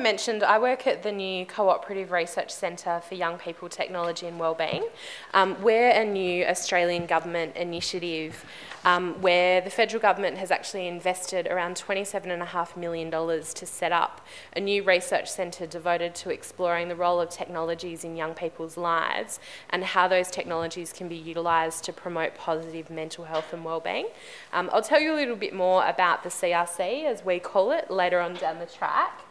mentioned, I work at the new Cooperative Research Centre for Young People, Technology and Wellbeing. We're a new Australian government initiative where the federal government has actually invested around $27.5 million to set up a new research centre devoted to exploring the role of technologies in young people's lives and how those technologies can be utilised to promote positive mental health and wellbeing. I'll tell you a little bit more about the CRC, as we call it, later on down the track.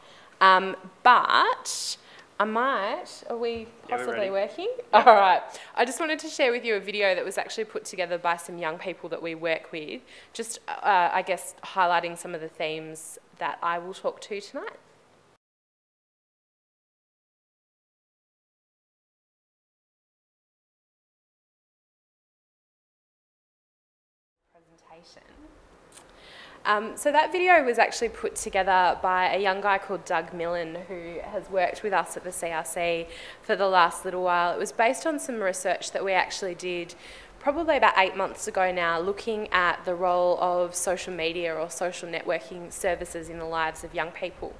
But are we possibly working? Yep. All right. I just wanted to share with you a video that was actually put together by some young people that we work with, just, I guess, highlighting some of the themes that I will talk to tonight. Presentation. So that video was actually put together by a young guy called Doug Millen, who has worked with us at the CRC for the last little while. It was based on some research that we actually did probably about 8 months ago now, looking at the role of social media or social networking services in the lives of young people.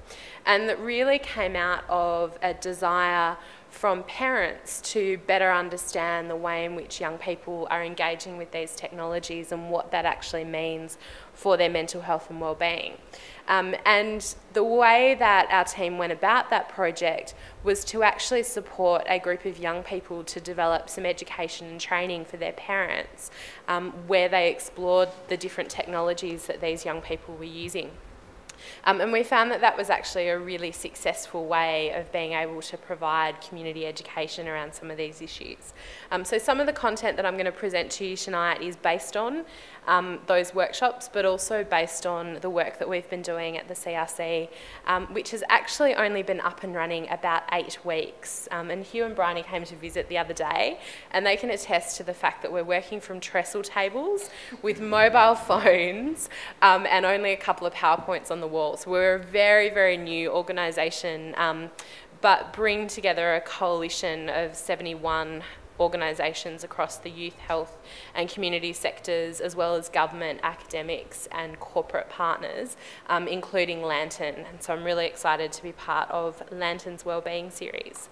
And that really came out of a desire from parents to better understand the way in which young people are engaging with these technologies and what that actually means for their mental health and wellbeing. And the way that our team went about that project was to actually support a group of young people to develop some education and training for their parents, where they explored the different technologies that these young people were using. And we found that that was actually a really successful way of being able to provide community education around some of these issues. So some of the content that I'm going to present to you tonight is based on those workshops, but also based on the work that we've been doing at the CRC, which has actually only been up and running about 8 weeks. And Hugh and Bryony came to visit the other day, and they can attest to the fact that we're working from trestle tables with mobile phones and only a couple of PowerPoints on the wall. So we're a very, very new organisation, but bring together a coalition of 71 organisations across the youth, health and community sectors, as well as government, academics and corporate partners, including Lantern. And so I'm really excited to be part of Lantern's Wellbeing series.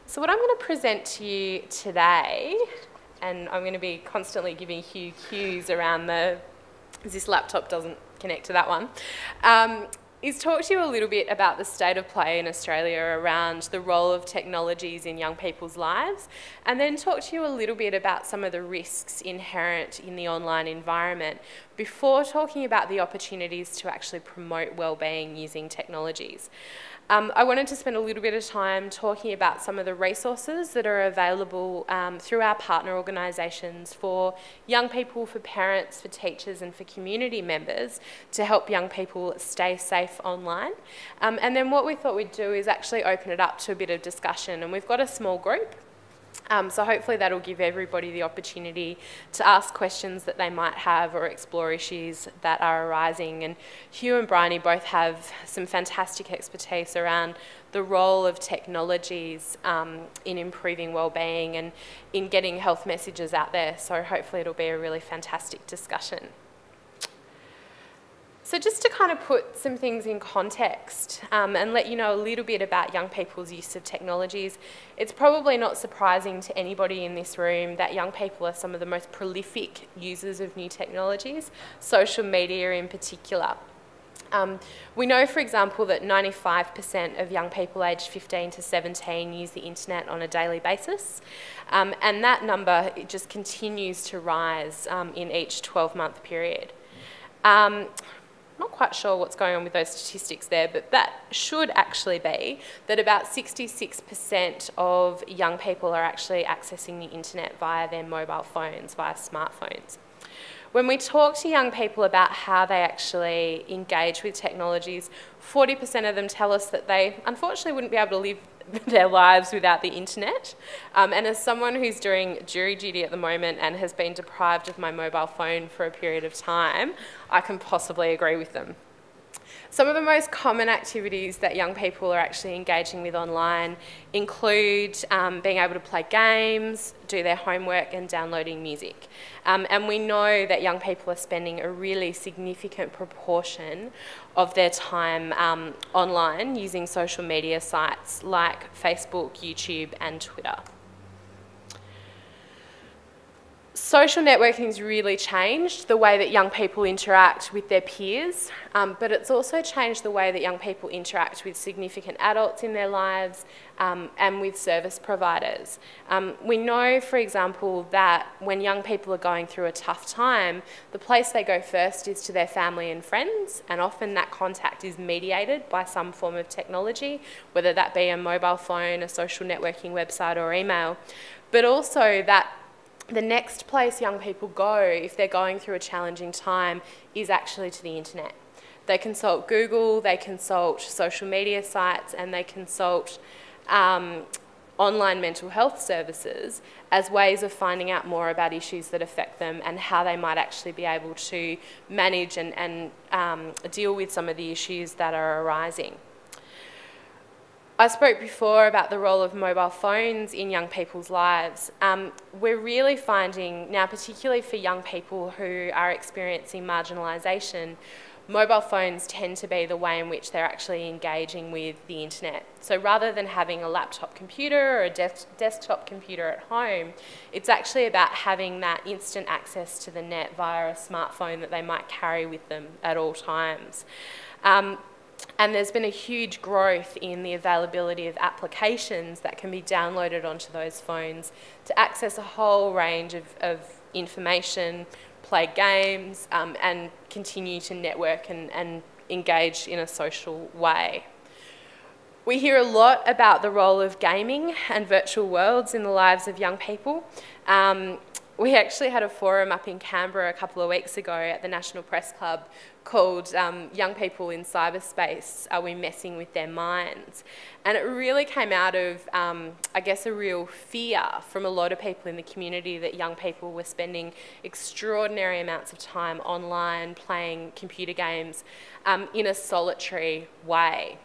So what I'm going to present to you today, and I'm going to be constantly giving Hugh cues around this laptop doesn't connect to that one, is talk to you a little bit about the state of play in Australia around the role of technologies in young people's lives, and then talk to you a little bit about some of the risks inherent in the online environment before talking about the opportunities to actually promote wellbeing using technologies. I wanted to spend a little bit of time talking about some of the resources that are available through our partner organisations for young people, for parents, for teachers and for community members to help young people stay safe online. And then what we thought we'd do is actually open it up to a bit of discussion, and we've got a small group. So hopefully that'll give everybody the opportunity to ask questions that they might have or explore issues that are arising. And Hugh and Bryony both have some fantastic expertise around the role of technologies in improving wellbeing and in getting health messages out there. So hopefully it'll be a really fantastic discussion. So just to kind of put some things in context and let you know a little bit about young people's use of technologies, it's probably not surprising to anybody in this room that young people are some of the most prolific users of new technologies, social media in particular. We know, for example, that 95% of young people aged 15 to 17 use the internet on a daily basis, and that number just continues to rise in each 12-month period. Not quite sure what's going on with those statistics there, but that should actually be that about 66% of young people are actually accessing the internet via their mobile phones, via smartphones. When we talk to young people about how they actually engage with technologies, 40% of them tell us that they unfortunately wouldn't be able to live their lives without the internet. And as someone who's doing jury duty at the moment and has been deprived of my mobile phone for a period of time, I can possibly agree with them. Some of the most common activities that young people are actually engaging with online include being able to play games, do their homework and downloading music. And we know that young people are spending a really significant proportion of their time online using social media sites like Facebook, YouTube and Twitter. Social networking has really changed the way that young people interact with their peers, but it's also changed the way that young people interact with significant adults in their lives and with service providers. We know, for example, that when young people are going through a tough time, the place they go first is to their family and friends, and often that contact is mediated by some form of technology, whether that be a mobile phone, a social networking website or email, but also that the next place young people go if they're going through a challenging time is actually to the internet. They consult Google, they consult social media sites, and they consult online mental health services as ways of finding out more about issues that affect them and how they might actually be able to manage and deal with some of the issues that are arising. I spoke before about the role of mobile phones in young people's lives. We're really finding now, particularly for young people who are experiencing marginalisation, mobile phones tend to be the way in which they're actually engaging with the internet. So rather than having a laptop computer or a desktop computer at home, it's actually about having that instant access to the net via a smartphone that they might carry with them at all times. And there's been a huge growth in the availability of applications that can be downloaded onto those phones to access a whole range of information, play games, and continue to network and engage in a social way. We hear a lot about the role of gaming and virtual worlds in the lives of young people. We actually had a forum up in Canberra a couple of weeks ago at the National Press Club called Young People in Cyberspace, Are We Messing With Their Minds? And it really came out of, I guess, a real fear from a lot of people in the community that young people were spending extraordinary amounts of time online playing computer games in a solitary way.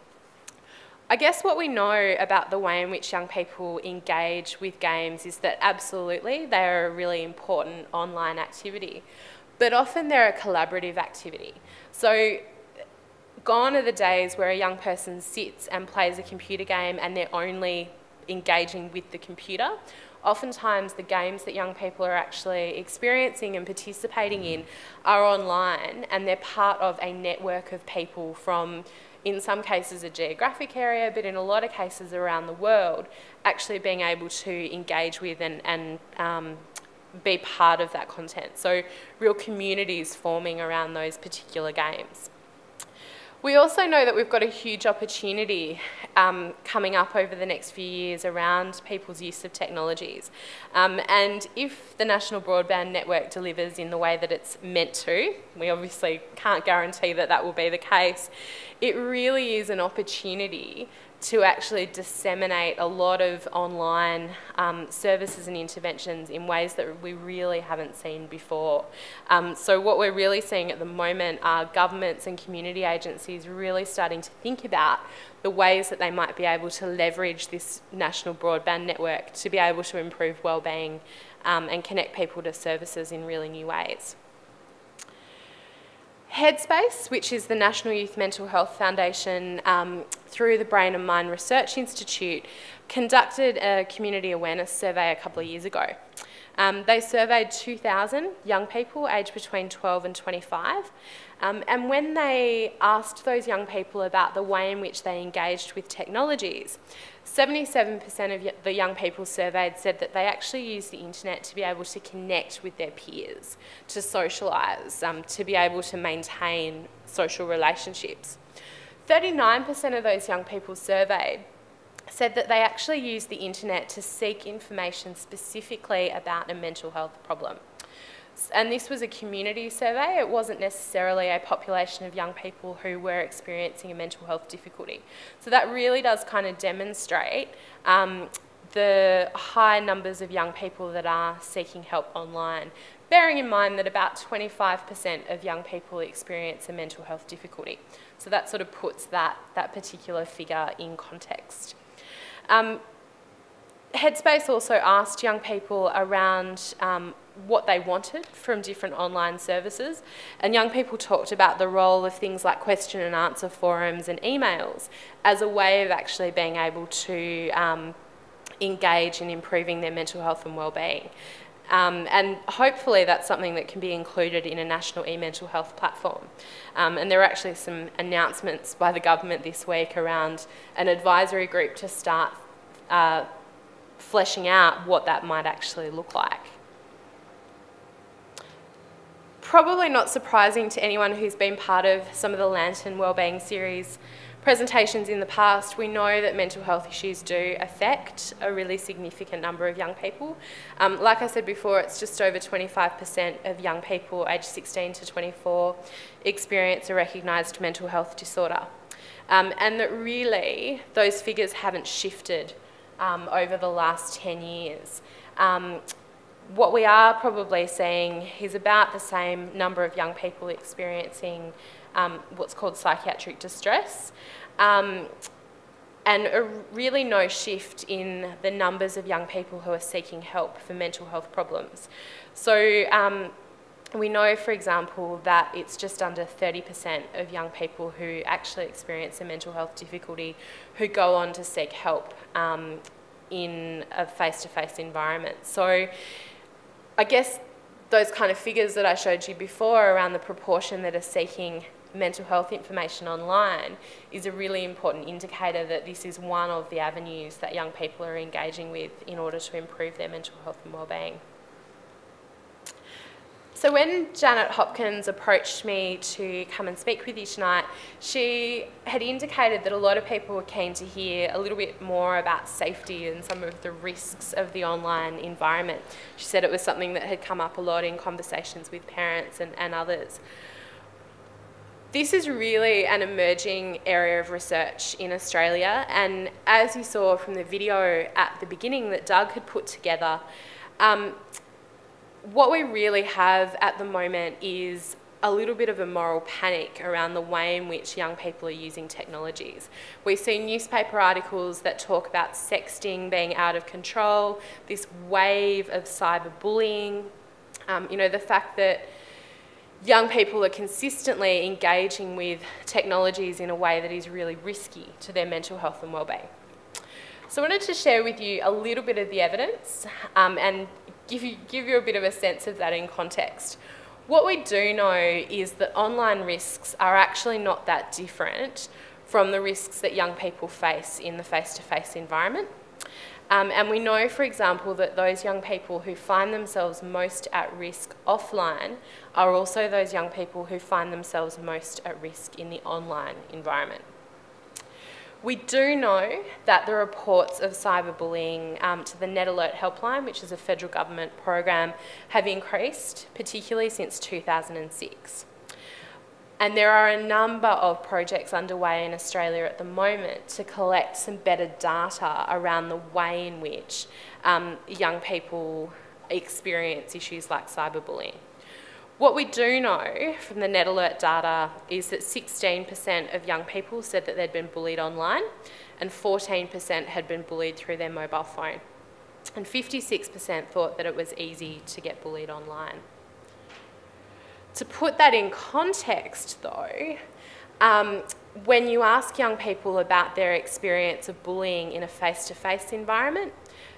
I guess what we know about the way in which young people engage with games is that absolutely they are a really important online activity, but often they're a collaborative activity. So gone are the days where a young person sits and plays a computer game and they're only engaging with the computer. Oftentimes the games that young people are actually experiencing and participating in are online, and they're part of a network of people from, in some cases, a geographic area, but in a lot of cases around the world, actually being able to engage with and be part of that content. So real communities forming around those particular games. We also know that we've got a huge opportunity coming up over the next few years around people's use of technologies. And if the National Broadband Network delivers in the way that it's meant to, we obviously can't guarantee that that will be the case, it really is an opportunity to actually disseminate a lot of online services and interventions in ways that we really haven't seen before. So what we're really seeing at the moment are governments and community agencies really starting to think about the ways that they might be able to leverage this national broadband network to be able to improve wellbeing and connect people to services in really new ways. Headspace, which is the National Youth Mental Health Foundation, through the Brain and Mind Research Institute, conducted a community awareness survey a couple of years ago. They surveyed 2,000 young people aged between 12 and 25, and when they asked those young people about the way in which they engaged with technologies, 77% of the young people surveyed said that they actually use the internet to be able to connect with their peers, to socialise, to be able to maintain social relationships. 39% of those young people surveyed said that they actually use the internet to seek information specifically about a mental health problem. And this was a community survey. It wasn't necessarily a population of young people who were experiencing a mental health difficulty. So that really does kind of demonstrate the high numbers of young people that are seeking help online, bearing in mind that about 25% of young people experience a mental health difficulty. So that sort of puts that particular figure in context. Headspace also asked young people around what they wanted from different online services, and young people talked about the role of things like question and answer forums and emails as a way of actually being able to engage in improving their mental health and wellbeing. And hopefully that's something that can be included in a national e-mental health platform. And there are actually some announcements by the government this week around an advisory group to start fleshing out what that might actually look like. Probably not surprising to anyone who's been part of some of the Lantern Wellbeing series presentations in the past, we know that mental health issues do affect a really significant number of young people. Like I said before, it's just over 25% of young people aged 16 to 24 experience a recognised mental health disorder. And that really those figures haven't shifted over the last 10 years. What we are probably seeing is about the same number of young people experiencing what's called psychiatric distress, and really no shift in the numbers of young people who are seeking help for mental health problems. So we know, for example, that it's just under 30% of young people who actually experience a mental health difficulty who go on to seek help in a face-to-face environment. So I guess those kind of figures that I showed you before around the proportion that are seeking mental health information online is a really important indicator that this is one of the avenues that young people are engaging with in order to improve their mental health and wellbeing. So when Janet Hopkins approached me to come and speak with you tonight, she had indicated that a lot of people were keen to hear a little bit more about safety and some of the risks of the online environment. She said it was something that had come up a lot in conversations with parents and others. This is really an emerging area of research in Australia, and as you saw from the video at the beginning that Doug had put together, what we really have at the moment is a little bit of a moral panic around the way in which young people are using technologies. We see newspaper articles that talk about sexting being out of control, this wave of cyberbullying, you know, the fact that young people are consistently engaging with technologies in a way that is really risky to their mental health and wellbeing. So I wanted to share with you a little bit of the evidence and give you a bit of a sense of that in context. What we do know is that online risks are actually not that different from the risks that young people face in the face-to-face environment. And we know, for example, that those young people who find themselves most at risk offline are also those young people who find themselves most at risk in the online environment. We do know that the reports of cyberbullying to the Net Alert helpline, which is a federal government program, have increased, particularly since 2006. And there are a number of projects underway in Australia at the moment to collect some better data around the way in which young people experience issues like cyberbullying. What we do know from the Net Alert data is that 16% of young people said that they'd been bullied online, and 14% had been bullied through their mobile phone. And 56% thought that it was easy to get bullied online. To put that in context though, when you ask young people about their experience of bullying in a face-to-face environment,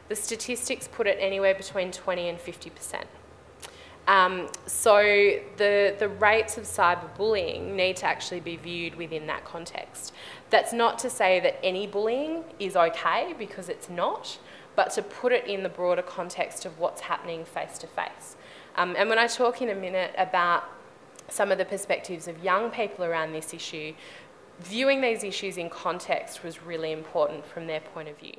the statistics put it anywhere between 20 and 50%. So the rates of cyberbullying need to actually be viewed within that context. That's not to say that any bullying is okay, because it's not, but to put it in the broader context of what's happening face-to-face. And when I talk in a minute about some of the perspectives of young people around this issue, viewing these issues in context was really important from their point of view.